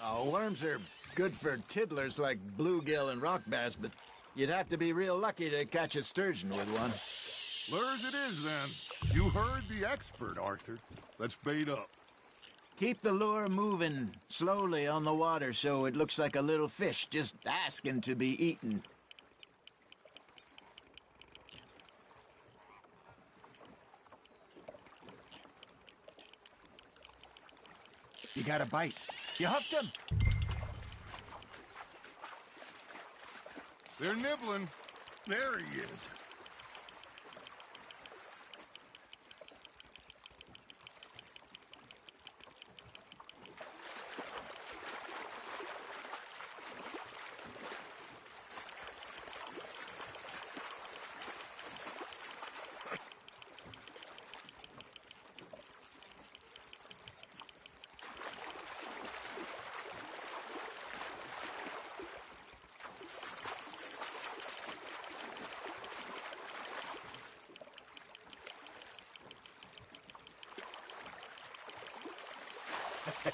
Oh, worms are good for tiddlers like bluegill and rock bass, but you'd have to be real lucky to catch a sturgeon with one. Lures it is, then. You heard the expert, Arthur. Let's bait up. Keep the lure moving slowly on the water so it looks like a little fish just asking to be eaten. You got a bite. You hooked him. They're nibbling. There he is.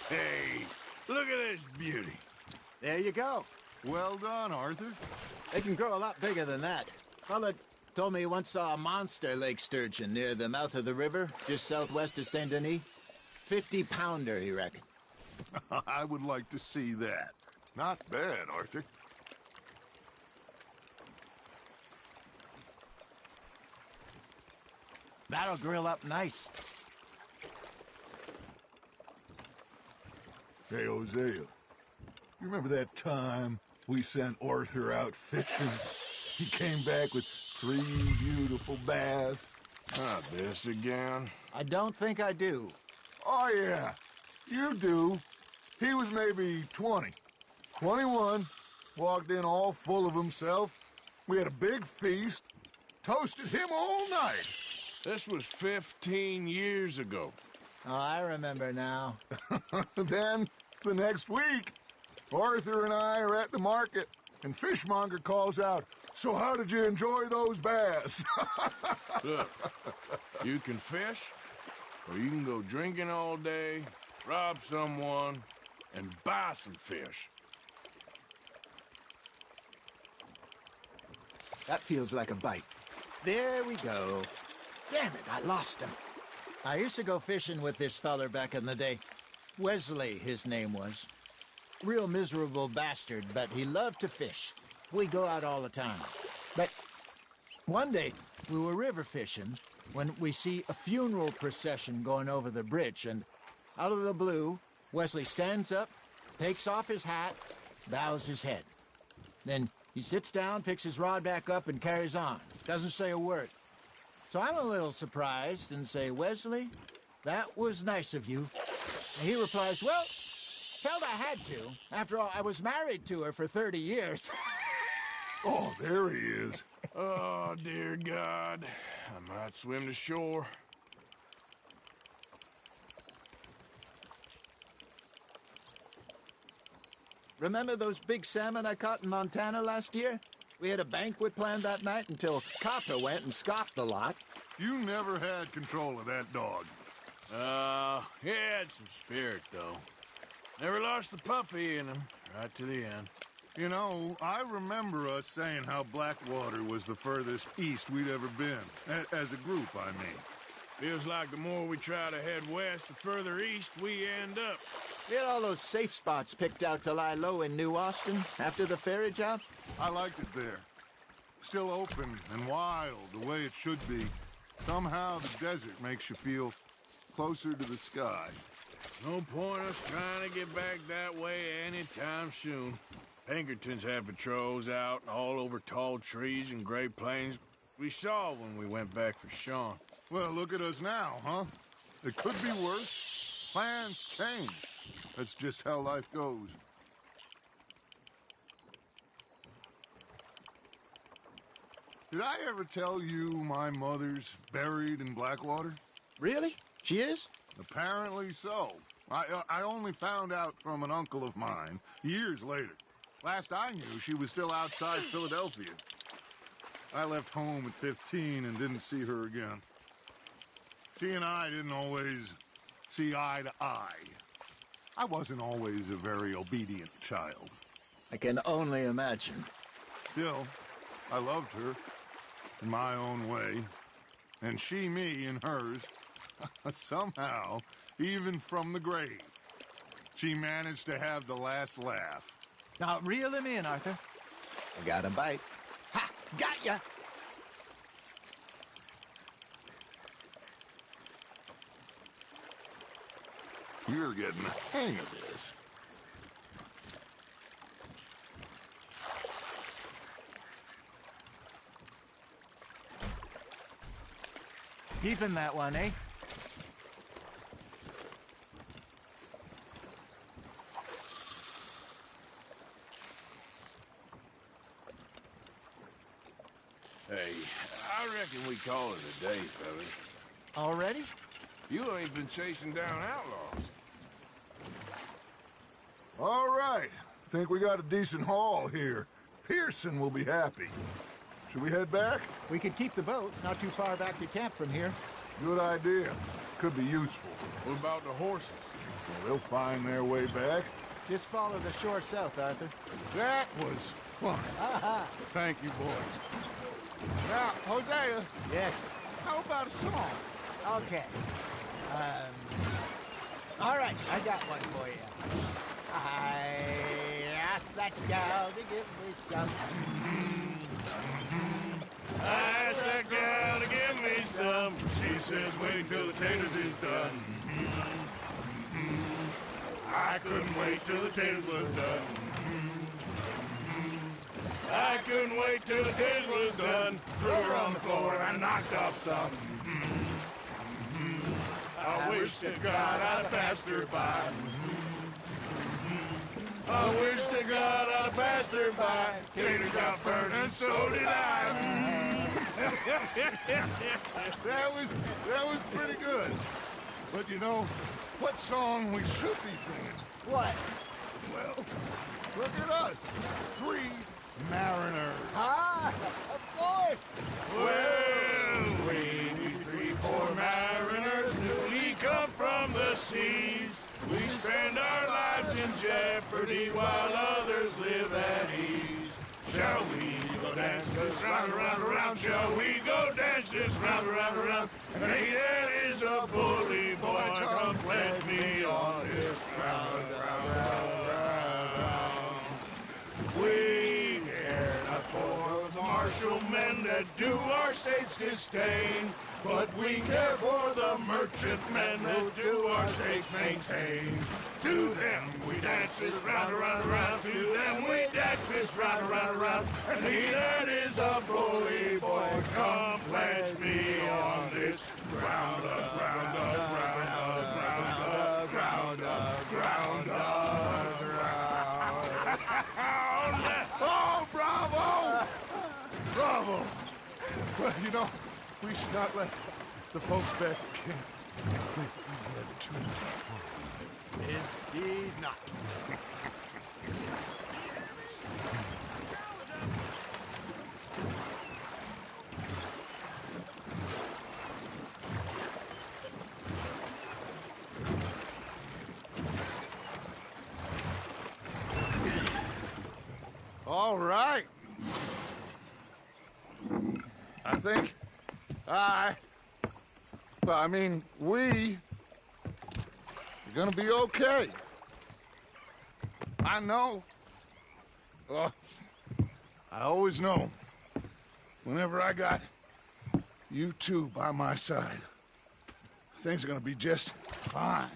Hey, look at this beauty. There you go. Well done, Arthur. They can grow a lot bigger than that. Fella told me he once saw a monster lake sturgeon near the mouth of the river, just southwest of Saint Denis. 50-pounder, he reckoned. I would like to see that. Not bad, Arthur. That'll grill up nice. Hey, Hosea, you remember that time we sent Arthur out fishing? He came back with 3 beautiful bass. Not this again. I don't think I do. Oh, yeah, you do. He was maybe 20, 21, walked in all full of himself. We had a big feast, toasted him all night. This was 15 years ago. Oh, I remember now. Then, the next week, Arthur and I are at the market, and Fishmonger calls out, "So how did you enjoy those bass?" Look, you can fish, or you can go drinking all day, rob someone, and buy some fish. That feels like a bite. There we go. Damn it, I lost him. I used to go fishing with this feller back in the day. Wesley, his name was. Real miserable bastard, but he loved to fish. We'd go out all the time. But one day, we were river fishing when we see a funeral procession going over the bridge, and out of the blue, Wesley stands up, takes off his hat, bows his head. Then he sits down, picks his rod back up, and carries on. Doesn't say a word. So I'm a little surprised and say, "Wesley, that was nice of you." And he replies, "Well, felt I had to. After all, I was married to her for 30 years. Oh, there he is. Oh, dear God. I might swim to shore. Remember those big salmon I caught in Montana last year? We had a banquet planned that night until Copper went and scoffed a lot. You never had control of that dog. He had some spirit, though. Never lost the puppy in him, right to the end. You know, I remember us saying how Blackwater was the furthest east we'd ever been. As a group, I mean. Feels like the more we try to head west, the further east we end up. We had all those safe spots picked out to lie low in New Austin after the ferry job. I liked it there. Still open and wild, the way it should be. Somehow the desert makes you feel closer to the sky. No point us trying to get back that way anytime soon. Pinkertons had patrols out all over tall trees and Great Plains. We saw when we went back for Sean. Well, look at us now, huh? It could be worse. Plans change. That's just how life goes. Did I ever tell you my mother's buried in Blackwater? Really? She is? Apparently so. I only found out from an uncle of mine years later. Last I knew, she was still outside Philadelphia. I left home at 15 and didn't see her again. She and I didn't always see eye to eye. I wasn't always a very obedient child. I can only imagine. Still, I loved her in my own way, and she me in hers. Somehow, even from the grave, she managed to have the last laugh. Now reel him in, Arthur. I got a bite. Ha! Got ya! You're getting the hang of this. Keeping that one, eh? Hey, I reckon we call it a day, fellas. Already? You ain't been chasing down outlaws. All right. Think we got a decent haul here. Pearson will be happy. Should we head back? We could keep the boat, not too far back to camp from here. Good idea. Could be useful. What about the horses? Well, they'll find their way back. Just follow the shore south, Arthur. That was fun. Aha! Thank you, boys. Now, Hosea. Yes. How about a song? Okay. All right, I got one for you. I asked that gal to give me some. I asked that gal to give me some. She says wait till the taters is done. I couldn't wait till the taters was done. I couldn't wait till the taters was done. Threw her on the floor and I knocked off some. I wish to God I'd passed her by. I wish to God I'd passed her by. Tater got burned and so did I. that was pretty good. But you know, what song we should be singing? What? Well, look at us. 3 mariners. Ah, of course. Well, we 3 poor mariners newly come from the seas. We spend our lives in jeopardy while others live at ease. Shall we go dance this round, around, around? Shall we go dance this round, around, around? Hey, there is a bully boy, come pledge me on this round, round, round, round. We care not for the martial men that do our state's disdain, but we care for the merchant men that do our states maintain. To them we dance this round, around, around. To them we dance this round, around, around. And he that is a bully boy, come pledge me on this ground up, ground up, ground up, ground up, ground up, ground up, ground up. Oh, bravo! Bravo! Well, you know, we should not let the folks back at camp think that we led too far. Indeed not. All right. I think we are gonna be okay. I know. I always know. Whenever I got you two by my side, things are gonna be just fine.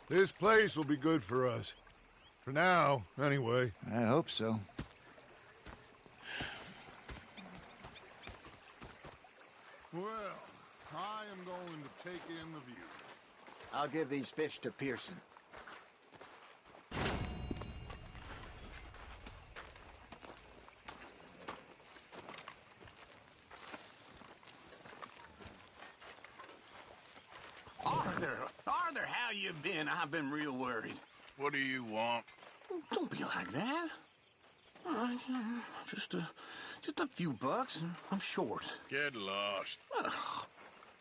This place will be good for us. For now, anyway. I hope so. Well, I am going to take in the view. I'll give these fish to Pearson. Arthur, how you been? I've been real worried. What do you want? Don't be like that. All right, just a few bucks. I'm short. Get lost.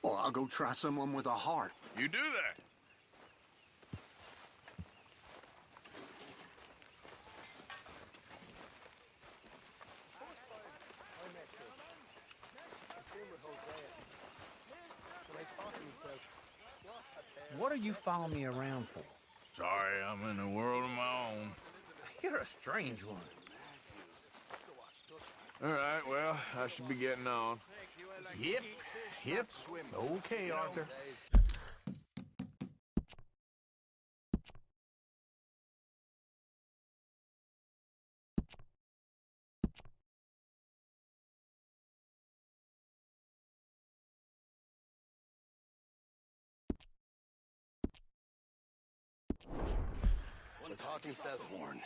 Well, I'll go try someone with a heart. You do that. What are you following me around for? Sorry, I'm in a world of my own. You're a strange one. All right, well, I should be getting on. Yep. Okay, Arthur. Want to talk to me, Seth? Warren.